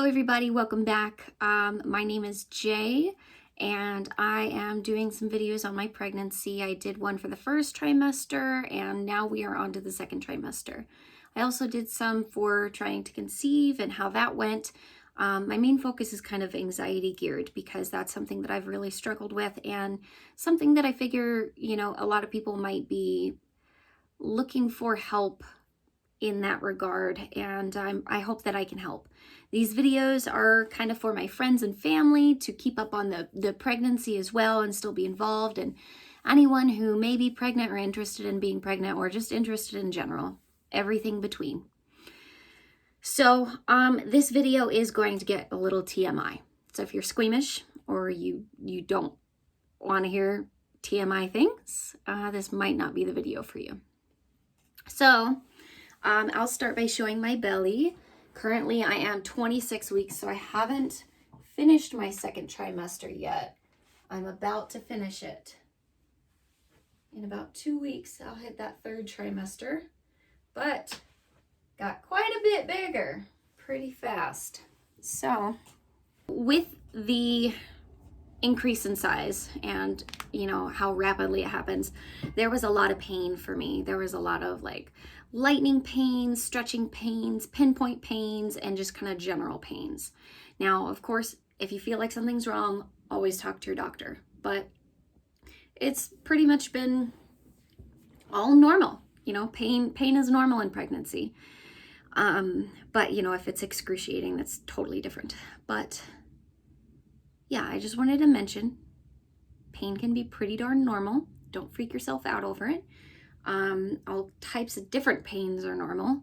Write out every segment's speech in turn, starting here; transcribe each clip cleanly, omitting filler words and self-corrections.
Hello everybody, welcome back. My name is Jay and I am doing some videos on my pregnancy. I did one for the first trimester and now we are on to the second trimester. I also did some for trying to conceive and how that went. My main focus is kind of anxiety geared because that's something that I've really struggled with and something that I figure, a lot of people might be looking for help in that regard, and I hope that I can help. These videos are kind of for my friends and family to keep up on the pregnancy as well and still be involved, and anyone who may be pregnant or interested in being pregnant or just interested in general, everything between. So this video is going to get a little TMI. So if you're squeamish or you don't want to hear TMI things, this might not be the video for you. So I'll start by showing my belly. Currently, I am 26 weeks, so I haven't finished my second trimester yet. I'm about to finish it. In about 2 weeks, I'll hit that third trimester, but got quite a bit bigger pretty fast. So with the increase in size and how rapidly it happens, there was a lot of pain for me. There was a lot of like lightning pains, stretching pains, pinpoint pains, and just kind of general pains. Now, of course, if you feel like something's wrong, always talk to your doctor, but it's pretty much been all normal. Pain is normal in pregnancy. But if it's excruciating, that's totally different. But yeah, I just wanted to mention pain can be pretty darn normal. Don't freak yourself out over it. All types of different pains are normal.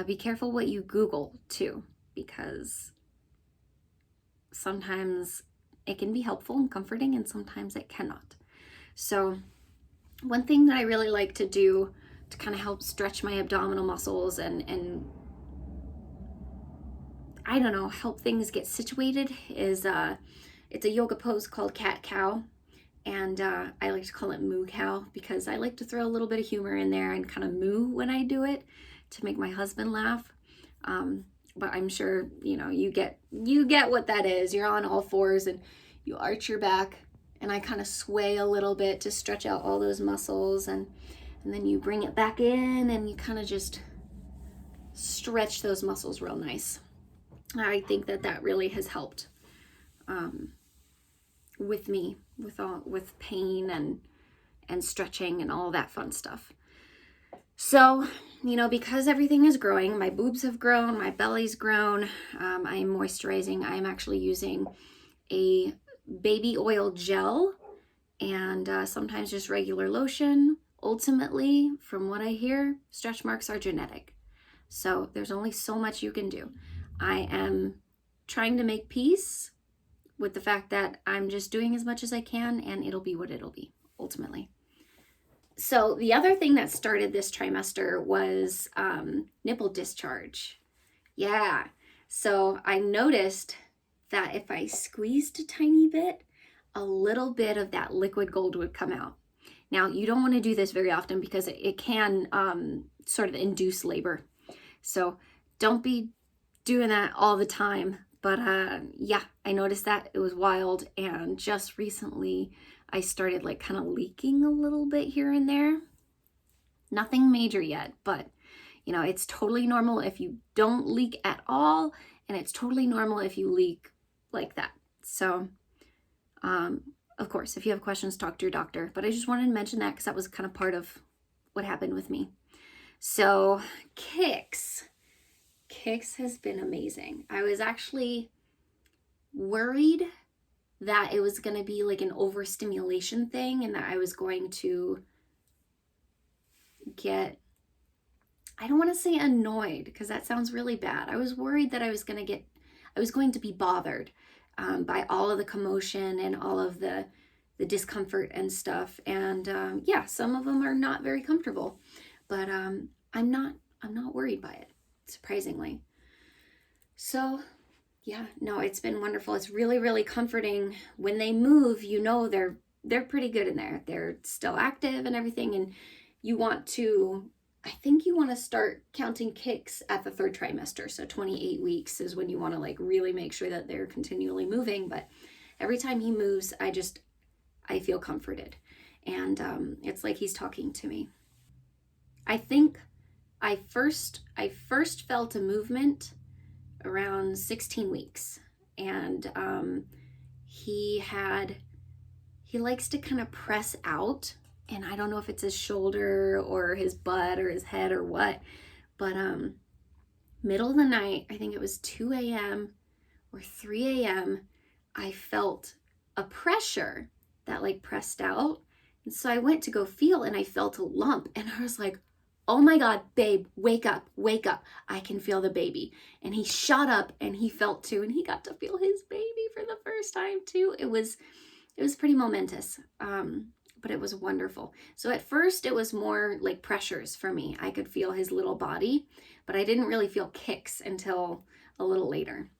Be careful what you Google too, because sometimes it can be helpful and comforting and sometimes it cannot. So one thing that I really like to do to kind of help stretch my abdominal muscles and I don't know, help things get situated is it's a yoga pose called cat-cow, and I like to call it moo-cow because I like to throw a little bit of humor in there and kind of moo when I do it to make my husband laugh. But I'm sure you get what that is. You're on all fours and you arch your back, and I kind of sway a little bit to stretch out all those muscles, and then you bring it back in and you kind of just stretch those muscles real nice. I think that really has helped with me, with pain and stretching and all that fun stuff. So, because everything is growing, my boobs have grown, my belly's grown, I'm moisturizing. I'm actually using a baby oil gel and sometimes just regular lotion. Ultimately, from what I hear, stretch marks are genetic. So there's only so much you can do. I am trying to make peace with the fact that I'm just doing as much as I can and it'll be what it'll be, ultimately. So the other thing that started this trimester was nipple discharge. Yeah, so I noticed that if I squeezed a tiny bit, a little bit of that liquid gold would come out. Now, you don't want to do this very often because it can sort of induce labor. So don't be doing that all the time. But yeah, I noticed that. It was wild. And just recently, I started like kind of leaking a little bit here and there. Nothing major yet, but it's totally normal if you don't leak at all. And it's totally normal if you leak like that. So, of course, if you have questions, talk to your doctor. But I just wanted to mention that because that was kind of part of what happened with me. So, hicks has been amazing. I was actually worried that it was going to be like an overstimulation thing and that I was going to get, I don't want to say annoyed because that sounds really bad. I was worried that I was going to be bothered by all of the commotion and all of the discomfort and stuff. And yeah, some of them are not very comfortable, but I'm not worried by it, surprisingly. So yeah, no, it's been wonderful. It's really, really comforting. When they move, they're pretty good in there. They're still active and everything, and you want to I think you want to start counting kicks at the 3rd trimester. So 28 weeks is when you want to like really make sure that they're continually moving. But every time he moves, I feel comforted. And it's like he's talking to me. I think I first felt a movement around 16 weeks. And he likes to kind of press out, and I don't know if it's his shoulder or his butt or his head or what, but middle of the night, I think it was 2 a.m. or 3 a.m., I felt a pressure that like pressed out. And so I went to go feel, and I felt a lump, and I was like, oh my God, babe, wake up, wake up. I can feel the baby. And he shot up and he felt too, and he got to feel his baby for the first time too. It was pretty momentous, but it was wonderful. So at first it was more like pressures for me. I could feel his little body, but I didn't really feel kicks until a little later.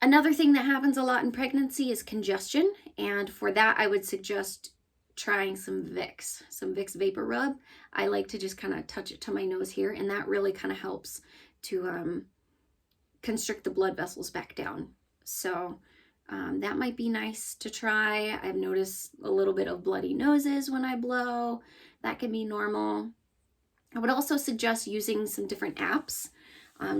Another thing that happens a lot in pregnancy is congestion. And for that, I would suggest trying some Vicks vapor rub. I like to just kind of touch it to my nose here, and that really kind of helps to constrict the blood vessels back down. So that might be nice to try. I've noticed a little bit of bloody noses when I blow. That can be normal. I would also suggest using some different apps.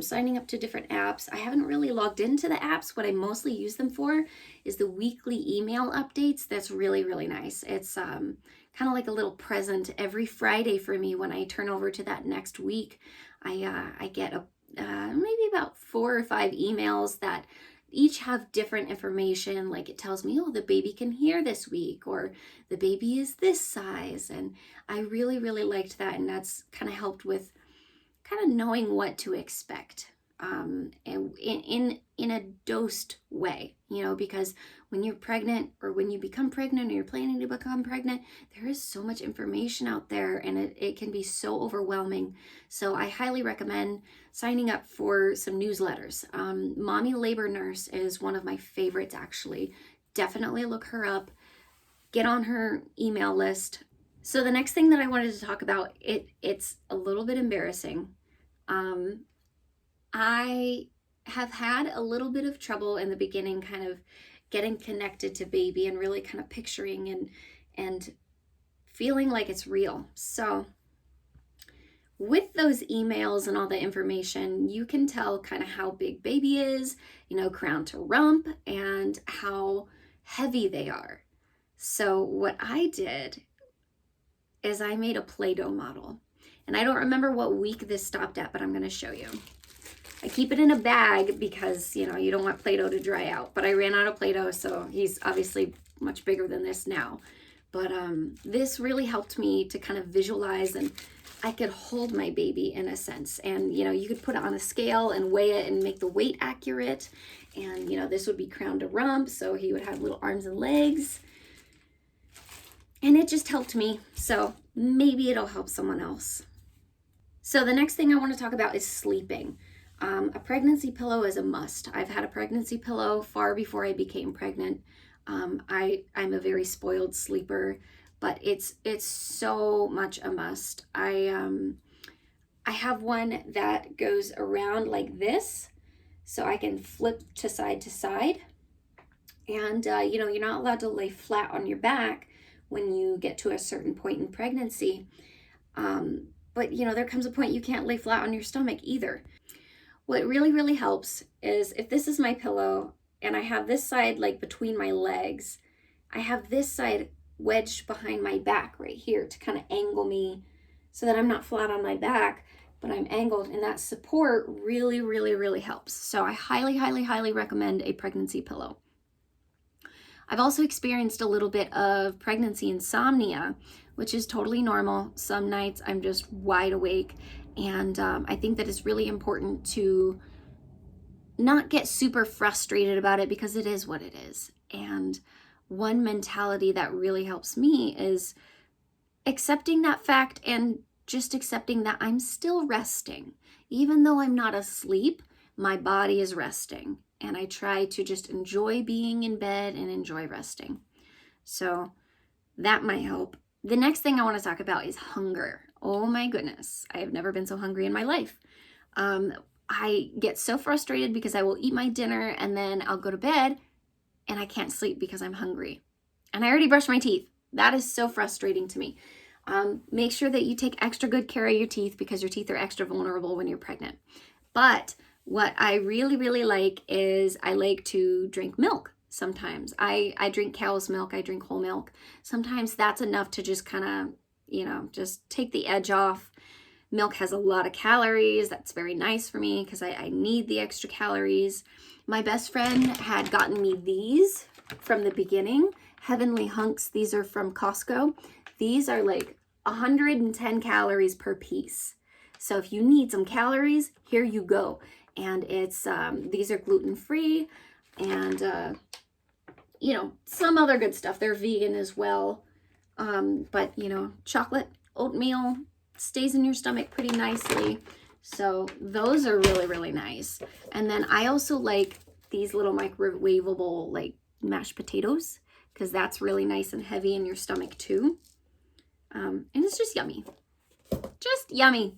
Signing up to different apps. I haven't really logged into the apps. What I mostly use them for is the weekly email updates. That's really, really nice. It's kind of like a little present every Friday for me. When I turn over to that next week, I get maybe about 4 or 5 emails that each have different information. Like it tells me, oh, the baby can hear this week, or the baby is this size. And I really, really liked that. And that's kind of helped with kind of knowing what to expect and in a dosed way, you know, because when you're pregnant, or when you become pregnant, or you're planning to become pregnant, there is so much information out there, and it can be so overwhelming. So I highly recommend signing up for some newsletters. Mommy Labor Nurse is one of my favorites, actually. Definitely look her up, get on her email list. So the next thing that I wanted to talk about, it's a little bit embarrassing. I have had a little bit of trouble in the beginning kind of getting connected to baby and really kind of picturing and feeling like it's real. So with those emails and all the information, you can tell kind of how big baby is, you know, crown to rump, and how heavy they are. So what I did is I made a Play-Doh model. And I don't remember what week this stopped at, but I'm going to show you. I keep it in a bag because, you know, you don't want Play-Doh to dry out. But I ran out of Play-Doh, so he's obviously much bigger than this now. But this really helped me to kind of visualize, and I could hold my baby in a sense. And, you know, you could put it on a scale and weigh it and make the weight accurate. And, you know, this would be crown to rump, so he would have little arms and legs. And it just helped me, so maybe it'll help someone else. So the next thing I want to talk about is sleeping. A pregnancy pillow is a must. I've had a pregnancy pillow far before I became pregnant. I'm a very spoiled sleeper, but it's so much a must. I have one that goes around like this, so I can flip to side. And you know, you're not allowed to lay flat on your back when you get to a certain point in pregnancy. But you know, there comes a point you can't lay flat on your stomach either. What really, really helps is if this is my pillow and I have this side like between my legs, I have this side wedged behind my back right here to kind of angle me so that I'm not flat on my back, but I'm angled, and that support really, really, really helps. So I highly, highly, highly recommend a pregnancy pillow. I've also experienced a little bit of pregnancy insomnia, which is totally normal. Some nights I'm just wide awake, and I think that it's really important to not get super frustrated about it, because it is what it is. And one mentality that really helps me is accepting that fact, and just accepting that I'm still resting. Even though I'm not asleep, my body is resting. And I try to just enjoy being in bed and enjoy resting. So that might help. The next thing I want to talk about is hunger. Oh my goodness, I have never been so hungry in my life. I get so frustrated because I will eat my dinner and then I'll go to bed and I can't sleep because I'm hungry. And I already brushed my teeth. That is so frustrating to me. Make sure that you take extra good care of your teeth because your teeth are extra vulnerable when you're pregnant. But what I really, really like is I like to drink milk sometimes. I drink cow's milk, I drink whole milk. Sometimes that's enough to just kind of, just take the edge off. Milk has a lot of calories. That's very nice for me because I need the extra calories. My best friend had gotten me these from the beginning, Heavenly Hunks. These are from Costco. These are like 110 calories per piece. So if you need some calories, here you go. And it's these are gluten-free and some other good stuff. They're vegan as well. But chocolate, oatmeal, stays in your stomach pretty nicely. So those are really, really nice. And then I also like these little microwavable like mashed potatoes because that's really nice and heavy in your stomach too. And it's just yummy. Just yummy.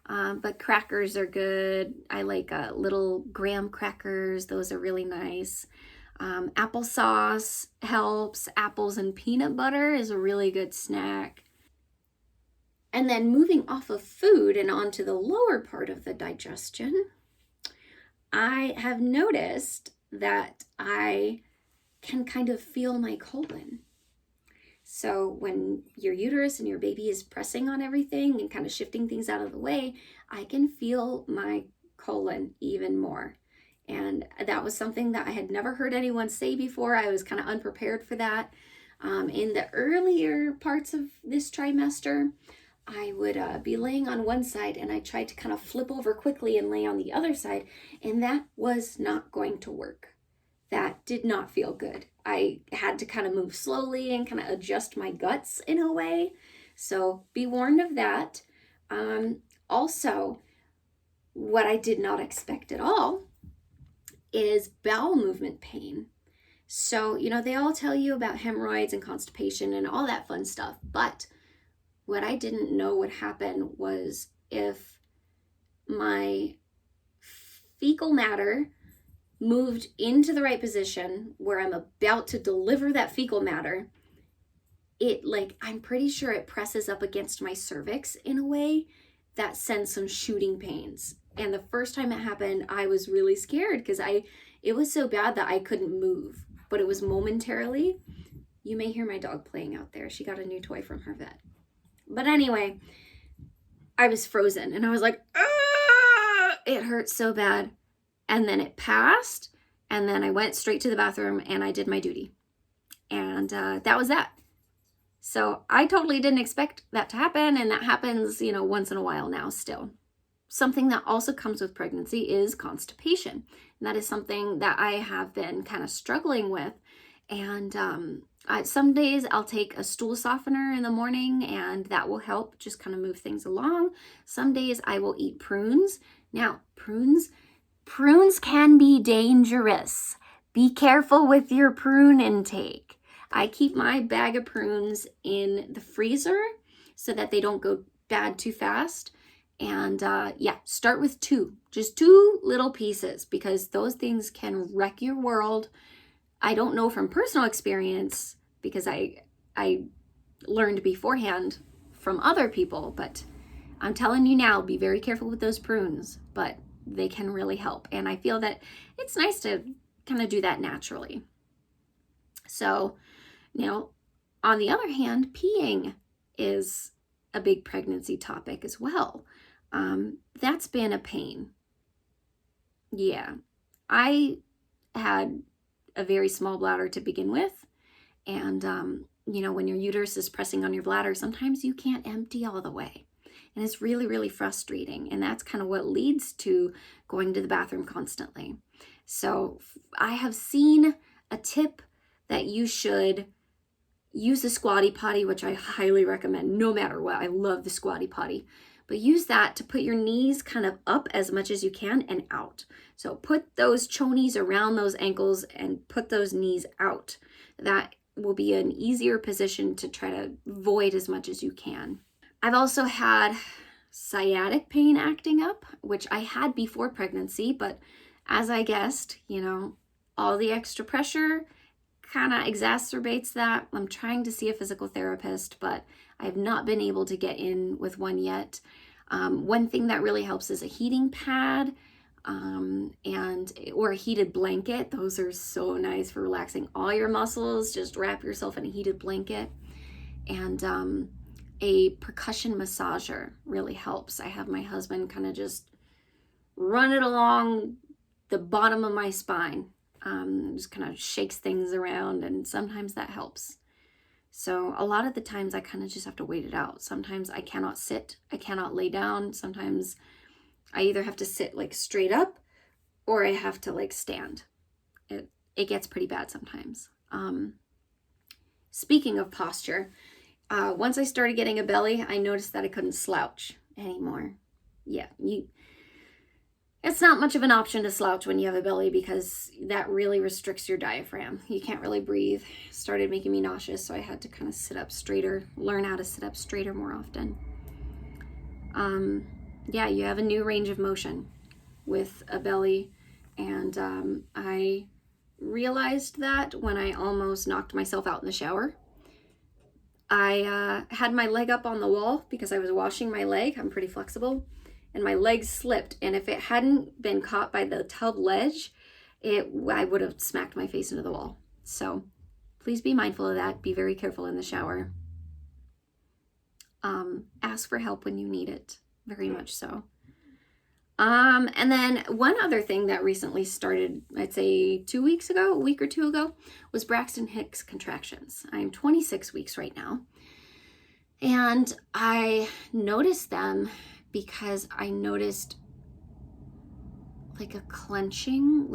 But crackers are good. I like little graham crackers. Those are really nice. Applesauce helps. Apples and peanut butter is a really good snack. And then moving off of food and onto the lower part of the digestion, I have noticed that I can kind of feel my colon. So when your uterus and your baby is pressing on everything and kind of shifting things out of the way, I can feel my colon even more. And that was something that I had never heard anyone say before. I was kind of unprepared for that. In the earlier parts of this trimester, I would be laying on one side and I tried to kind of flip over quickly and lay on the other side, and that was not going to work. That did not feel good. I had to kind of move slowly and kind of adjust my guts in a way. So be warned of that. Also, what I did not expect at all is bowel movement pain. So, they all tell you about hemorrhoids and constipation and all that fun stuff, but what I didn't know would happen was if my fecal matter moved into the right position where I'm about to deliver that fecal matter, I'm pretty sure it presses up against my cervix in a way that sends some shooting pains. And the first time it happened, I was really scared because it was so bad that I couldn't move, but it was momentarily. You may hear my dog playing out there. She got a new toy from her vet. But anyway, I was frozen and I was like, ah! It hurt so bad. And then it passed. And then I went straight to the bathroom and I did my duty. And that was that. So I totally didn't expect that to happen. And that happens, once in a while now still. Something that also comes with pregnancy is constipation. And that is something that I have been kind of struggling with. And some days I'll take a stool softener in the morning and that will help just kind of move things along. Some days I will eat prunes. Now, prunes can be dangerous. Be careful with your prune intake. I keep my bag of prunes in the freezer so that they don't go bad too fast. And start with just 2 little pieces because those things can wreck your world. I don't know from personal experience because I learned beforehand from other people, but I'm telling you now, be very careful with those prunes, but they can really help. And I feel that it's nice to kind of do that naturally. So now, on the other hand, peeing is a big pregnancy topic as well. That's been a pain. Yeah, I had a very small bladder to begin with. And, when your uterus is pressing on your bladder, sometimes you can't empty all the way. And it's really, really frustrating. And that's kind of what leads to going to the bathroom constantly. So I have seen a tip that you should use the squatty potty, which I highly recommend no matter what. I love the squatty potty. But use that to put your knees kind of up as much as you can and out. So put those chonies around those ankles and put those knees out. That will be an easier position to try to void as much as you can. I've also had sciatic pain acting up, which I had before pregnancy, but as I guessed, you know, all the extra pressure kind of exacerbates that. I'm trying to see a physical therapist, but I have not been able to get in with one yet. One thing that really helps is a heating pad or a heated blanket. Those are so nice for relaxing all your muscles. Just wrap yourself in a heated blanket. And a percussion massager really helps. I have my husband kind of just run it along the bottom of my spine. Just kind of shakes things around, and sometimes that helps. So a lot of the times I kind of just have to wait it out. Sometimes I cannot sit, I cannot lay down. Sometimes I either have to sit like straight up or I have to like stand. It gets pretty bad sometimes. Speaking of posture, once I started getting a belly, I noticed that I couldn't slouch anymore. Yeah, it's not much of an option to slouch when you have a belly because that really restricts your diaphragm. You can't really breathe. It started making me nauseous, so I had to kind of sit up straighter, learn how to sit up straighter more often. Yeah, you have a new range of motion with a belly, and I realized that when I almost knocked myself out in the shower. I had my leg up on the wall because I was washing my leg. I'm pretty flexible. And my leg slipped, and if it hadn't been caught by the tub ledge, I would have smacked my face into the wall. So please be mindful of that. Be very careful in the shower. Ask for help when you need it, very much so. And then one other thing that recently started, I'd say 2 weeks ago, a week or two ago, was Braxton hicks contractions. I'm 26 weeks right now. And I noticed them because I noticed like a clenching,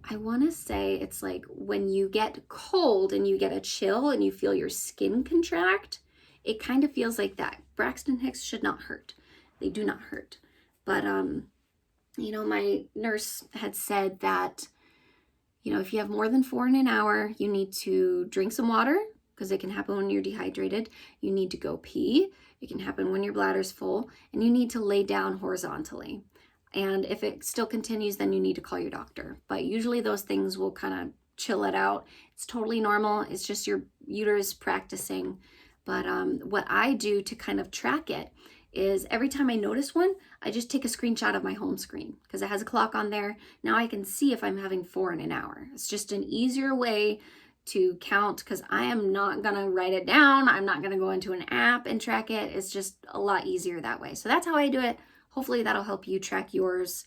I want to say it's like when you get cold and you get a chill and you feel your skin contract, it kind of feels like that. Braxton hicks should not hurt. They do not hurt. But, you know, my nurse had said that, you know, if you have more than 4 in an hour, you need to drink some water because it can happen when you're dehydrated. You need to go pee. It can happen when your bladder's full, and you need to lay down horizontally. And if it still continues, then you need to call your doctor. But usually those things will kind of chill it out. It's totally normal. It's just your uterus practicing. But what I do to kind of track it is every time I notice one, I just take a screenshot of my home screen because it has a clock on there. Now I can see if I'm having 4 in an hour. It's just an easier way to count because I am not gonna write it down. I'm not gonna go into an app and track it. It's just a lot easier that way. So that's how I do it. Hopefully that'll help you track yours.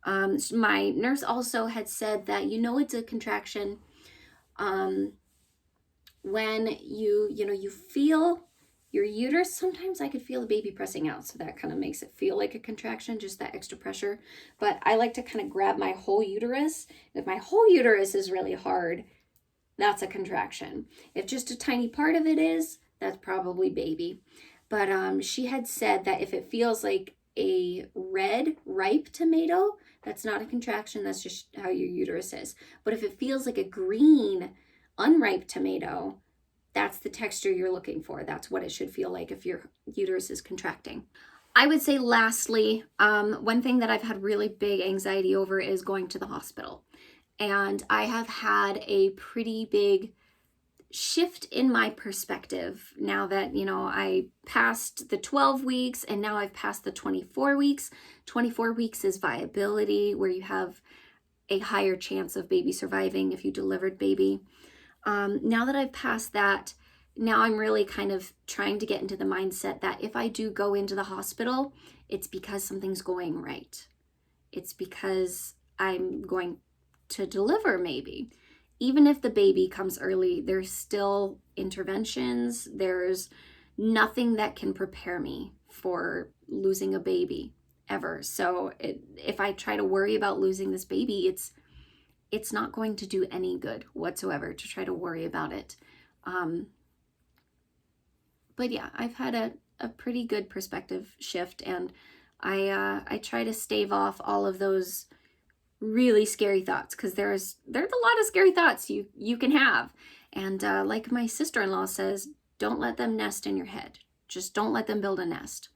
My nurse also had said that you know it's a contraction when you feel your uterus. Sometimes I could feel the baby pressing out, so that kind of makes it feel like a contraction, just that extra pressure. But I like to kind of grab my whole uterus. If my whole uterus is really hard, that's a contraction. If just a tiny part of it is, that's probably baby. But she had said that if it feels like a red, ripe tomato, that's not a contraction, that's just how your uterus is. But if it feels like a green, unripe tomato, that's the texture you're looking for. That's what it should feel like if your uterus is contracting. I would say lastly, one thing that I've had really big anxiety over is going to the hospital. And I have had a pretty big shift in my perspective now that, you know, I passed the 12 weeks and now I've passed the 24 weeks. 24 weeks is viability, where you have a higher chance of baby surviving if you delivered baby. Now that I've passed that, now I'm really kind of trying to get into the mindset that if I do go into the hospital, it's because something's going right. It's because I'm going to deliver maybe. Even if the baby comes early, there's still interventions. There's nothing that can prepare me for losing a baby ever. So if I try to worry about losing this baby, it's not going to do any good whatsoever to try to worry about it. But yeah, I've had a pretty good perspective shift, and I try to stave off all of those really scary thoughts, because there's a lot of scary thoughts you can have. And like my sister-in-law says, don't let them nest in your head. Just don't let them build a nest.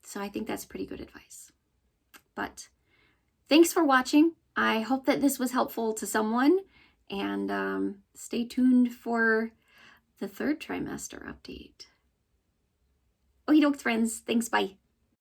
So I think that's pretty good advice. But thanks for watching. I hope that this was helpful to someone, and stay tuned for the 3rd trimester update. Okie dokes, friends. Thanks. Bye.